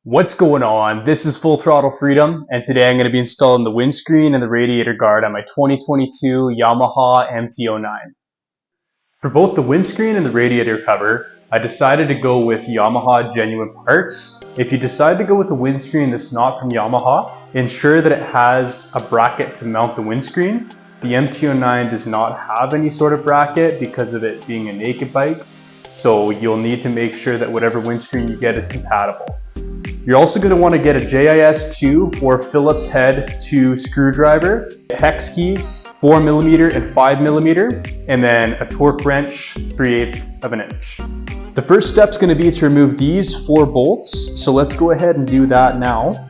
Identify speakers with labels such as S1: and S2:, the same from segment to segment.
S1: What's going on? This is Full Throttle Freedom, and today I'm going to be installing the windscreen and the radiator guard on my 2022 Yamaha MT-09. For both the windscreen and the radiator cover, I decided to go with Yamaha genuine parts. If you decide to go with a windscreen that's not from Yamaha, ensure that it has a bracket to mount the windscreen. The MT-09 does not have any sort of bracket because of it being a naked bike, so you'll need to make sure that whatever windscreen you get is compatible. You're also going to want to get a JIS2 or Phillips head 2 screwdriver, hex keys 4mm and 5mm, and then a torque wrench 3/8 of an inch. The first step is going to be to remove these 4 bolts, so let's go ahead and do that now.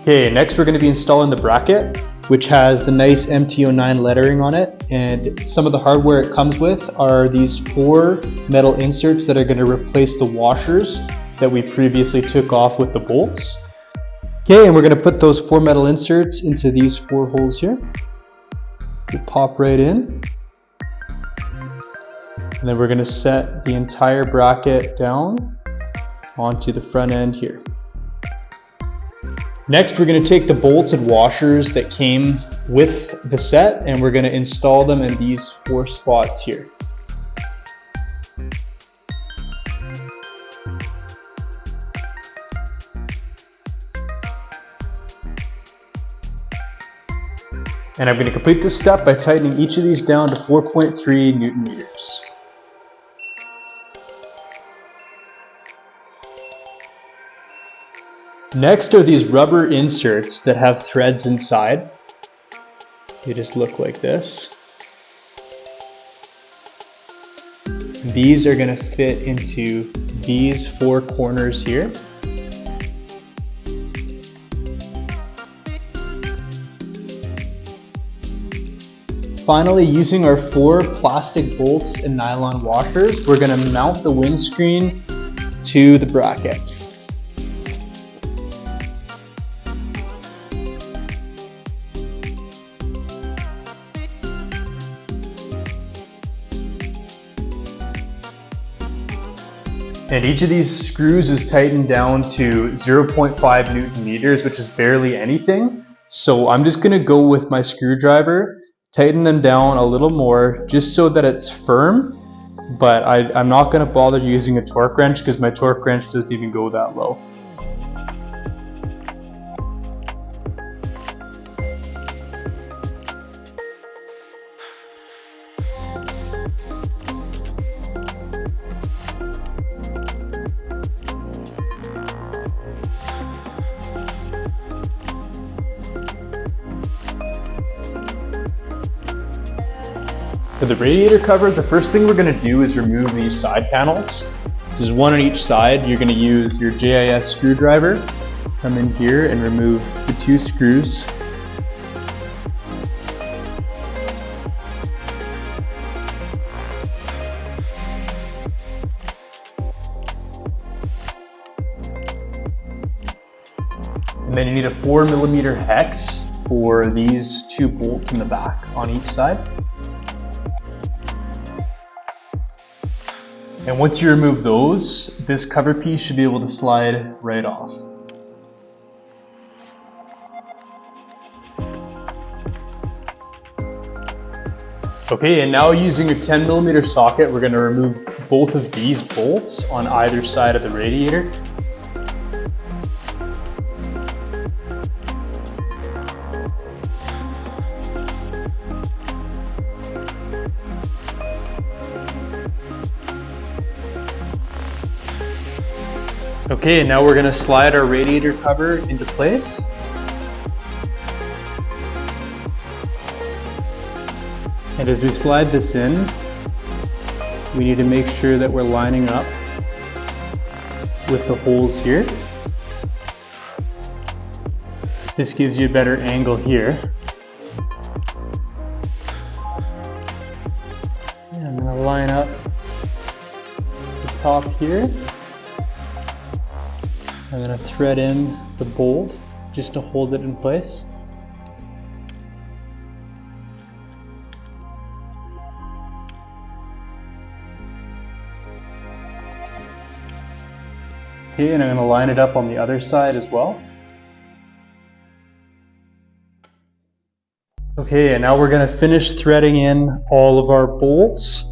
S1: Okay, next we're going to be installing the bracket, which has the nice MT-09 lettering on it, and some of the hardware it comes with are these 4 metal inserts that are going to replace the washers that we previously took off with the bolts. Okay, and we're going to put those 4 metal inserts into these 4 holes here. They pop right in, and then we're going to set the entire bracket down onto the front end here. Next, we're going to take the bolts and washers that came with the set, and we're going to install them in these 4 spots here. And I'm going to complete this step by tightening each of these down to 4.3 Newton meters. Next are these rubber inserts that have threads inside. They just look like this. These are going to fit into these 4 corners here. Finally, using our 4 plastic bolts and nylon washers, we're going to mount the windscreen to the bracket. And each of these screws is tightened down to 0.5 Newton meters, which is barely anything. So I'm just going to go with my screwdriver, tighten them down a little more just so that it's firm. But I'm not going to bother using a torque wrench because my torque wrench doesn't even go that low. For the radiator cover, the first thing we're going to do is remove these side panels. This is 1 on each side. You're going to use your JIS screwdriver, come in here and remove the 2 screws. And then you need a 4mm hex for these 2 bolts in the back on each side. And once you remove those, this cover piece should be able to slide right off. Okay, and now using a 10mm socket, we're going to remove both of these bolts on either side of the radiator. Okay, and now we're going to slide our radiator cover into place. And as we slide this in, we need to make sure that we're lining up with the holes here. This gives you a better angle here. And I'm going to line up the top here. I'm going to thread in the bolt just to hold it in place. Okay, and I'm going to line it up on the other side as well. Okay, and now we're going to finish threading in all of our bolts.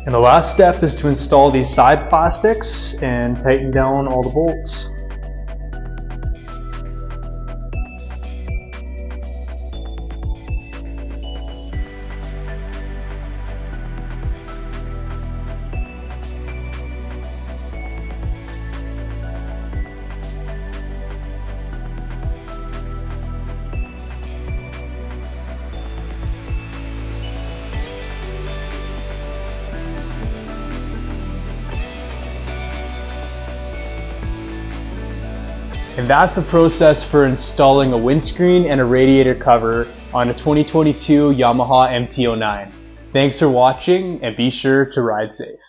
S1: And the last step is to install these side plastics and tighten down all the bolts. And that's the process for installing a windscreen and a radiator cover on a 2022 Yamaha MT-09. Thanks for watching, and be sure to ride safe.